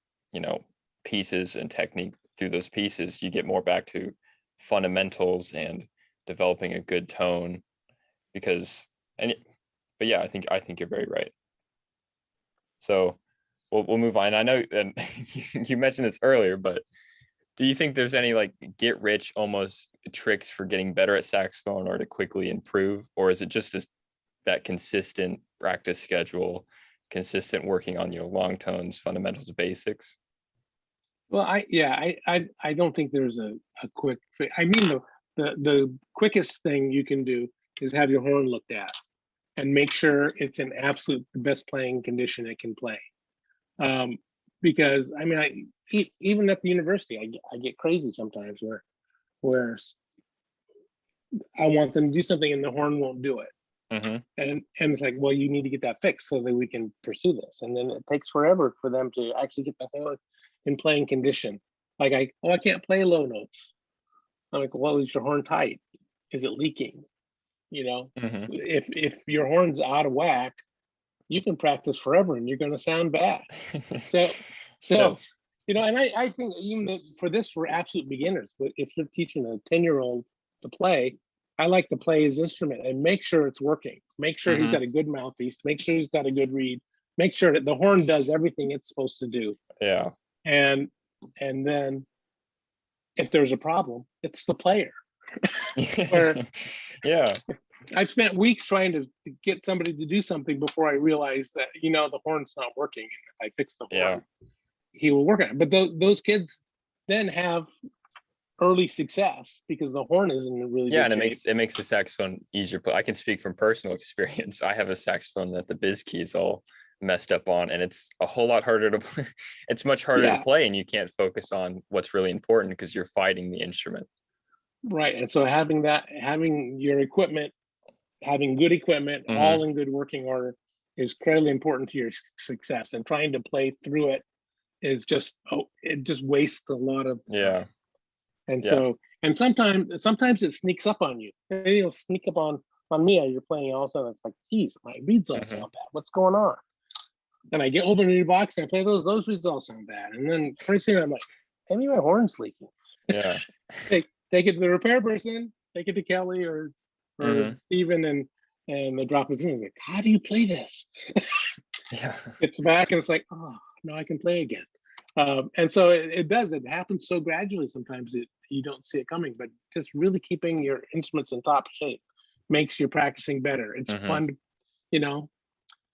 pieces and technique through those pieces, you get more back to fundamentals and developing a good tone but yeah, I think you're very right. So we'll move on. I know, and you mentioned this earlier, but do you think there's any like get rich almost tricks for getting better at saxophone or to quickly improve, or is it just that consistent practice schedule, consistent working on long tones, fundamentals, basics? Well, I don't think there's a quick fix. I mean, the quickest thing you can do is have your horn looked at and make sure it's in absolute the best playing condition it can play. Because I mean, even at the university, I get crazy sometimes where I want them to do something and the horn won't do it. And it's like, well, you need to get that fixed so that we can pursue this. And then it takes forever for them to actually get the horn in playing condition. Like I can't play low notes. I'm like, well, is your horn tight? Is it leaking? If your horn's out of whack, you can practice forever and you're going to sound bad. So Yes. and I think even for this, we're absolute beginners. But if you're teaching a 10-year-old to play, I like to play his instrument and make sure it's working. Make sure he's got a good mouthpiece. Make sure he's got a good reed. Make sure that the horn does everything it's supposed to do. Yeah. And then if there's a problem, it's the player. Yeah. I've spent weeks trying to get somebody to do something before I realized that, the horn's not working. And if I fix the horn, he will work on it. But those kids then have early success because the horn is in a really good and shape. it makes the saxophone easier. But I can speak from personal experience. I have a saxophone that the biz key is all messed up on, and it's a whole lot harder to play. It's much harder to play, and you can't focus on what's really important because you're fighting the instrument. Right. And so having your equipment, having good equipment, all in good working order is incredibly important to your success. And trying to play through it is it just wastes a lot of time. And so, and sometimes it sneaks up on you. It'll sneak up on me as you're playing. All of a sudden, it's like, geez, my reeds all sound bad. What's going on? And I open a new box and I play those reeds all sound bad. And then pretty soon I'm like, maybe my horn's leaking. Yeah. Take it to the repair person. Take it to Kelly or Steven, and they drop it in. Like, how do you play this? It's back and it's like, oh, now I can play again. And so it happens so gradually. Sometimes you don't see it coming, but just really keeping your instruments in top shape makes your practicing better. It's fun,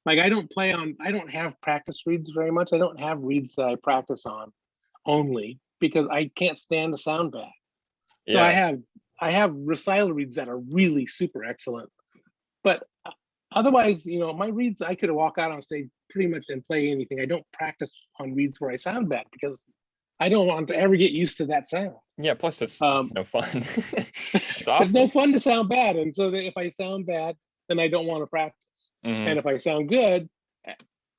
like I don't have practice reeds very much. I don't have reeds that I practice on only because I can't stand the sound bad. So I have recital reeds that are really super excellent, but otherwise, my reeds, I could walk out on stage pretty much and play anything. I don't practice on reeds where I sound bad because I don't want to ever get used to that sound. Yeah, plus it's no fun. It's awful. It's no fun to sound bad. And so if I sound bad, then I don't want to practice. And if I sound good,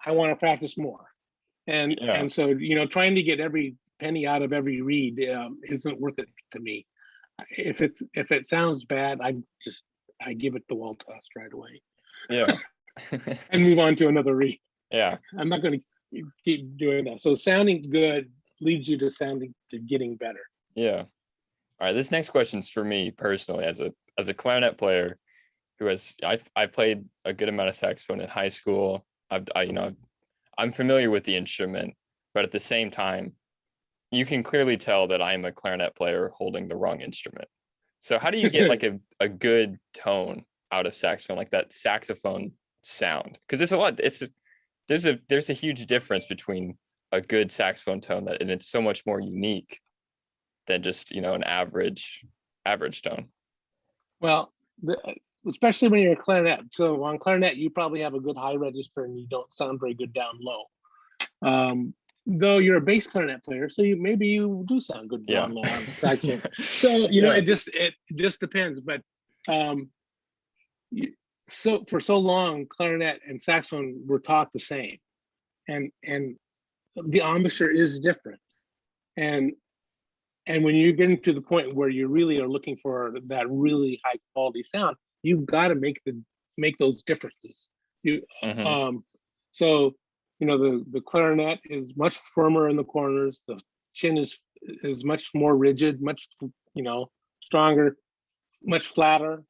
I want to practice more. And so, trying to get every penny out of every reed isn't worth it to me. If it sounds bad, I give it the wall toss right away. Yeah. And move on to another reed. Yeah. I'm not going to keep doing that. So sounding good leads you to getting better. Yeah. All right, this next question is for me personally, as a clarinet player who I played a good amount of saxophone in high school. I'm familiar with the instrument, but at the same time, you can clearly tell that I'm a clarinet player holding the wrong instrument. So how do you get like a good tone out of saxophone, like that saxophone sound? Because there's a huge difference between a good saxophone tone and it's so much more unique than just, an average tone. Well, especially when you're a clarinet. So on clarinet, you probably have a good high register and you don't sound very good down low. Though you're a bass clarinet player, so maybe you do sound good down low on saxophone. So it just depends. But so for so long, clarinet and saxophone were taught the same, and the embouchure is different. And when you get to the point where you really are looking for that really high quality sound, you've got to make those differences. So the clarinet is much firmer in the corners. The chin is much more rigid, much stronger, much flatter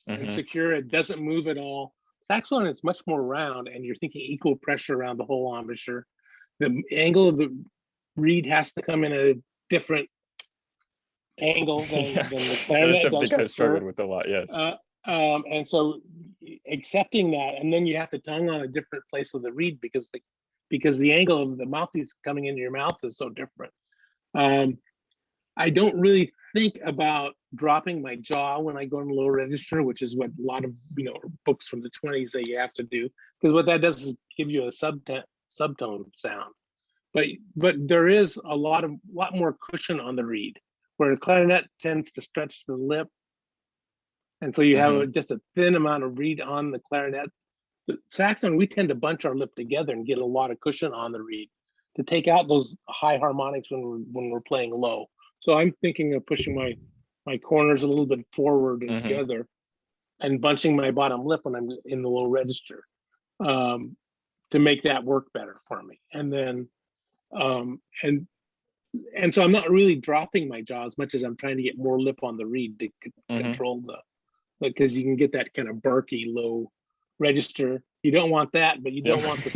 and secure. It doesn't move at all. Saxophone is much more round, and you're thinking equal pressure around the whole embouchure. The angle of the reed has to come in at a different angle than the clarinet. That's something I've struggled with a lot. Yes. And so accepting that, and then you have to tongue on a different place of the reed because the angle of the mouthpiece coming into your mouth is so different. I don't really think about dropping my jaw when I go in low register, which is what a lot of books from the 20s say you have to do, because what that does is give you a subtone sound. But there is a lot more cushion on the reed, where a clarinet tends to stretch the lip, and so you have just a thin amount of reed on the clarinet. The saxophone, we tend to bunch our lip together and get a lot of cushion on the reed to take out those high harmonics when we're playing low. So I'm thinking of pushing my corners a little bit forward and together, and bunching my bottom lip when I'm in the low register, to make that work better for me. And then and so I'm not really dropping my jaw as much as I'm trying to get more lip on the reed to control because you can get that kind of barky low register. You don't want that, but you don't want the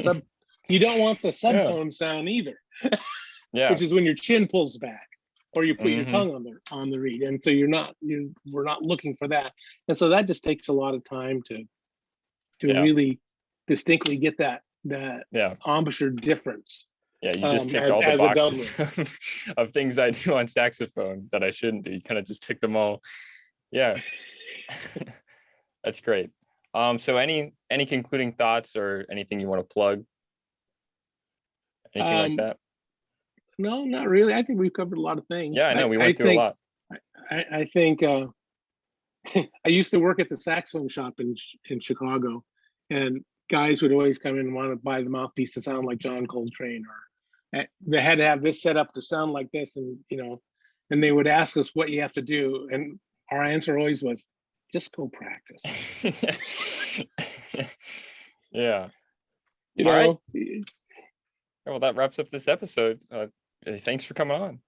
subtone sound either. Which is when your chin pulls back or you put your tongue on the reed. And so we're not looking for that. And so that just takes a lot of time to really distinctly get that embouchure difference. Yeah, you just ticked all the boxes of things I do on saxophone that I shouldn't do. You kind of just tick them all. Yeah. That's great. So any concluding thoughts or anything you want to plug? Anything like that? No, not really. I think we've covered a lot of things. Yeah, I know. We went through a lot. I think I used to work at the saxophone shop in Chicago, and guys would always come in and want to buy the mouthpiece to sound like John Coltrane, or they had to have this set up to sound like this, and and they would ask us what you have to do, and our answer always was, just go practice. Yeah. All right. Well, that wraps up this episode. Thanks for coming on.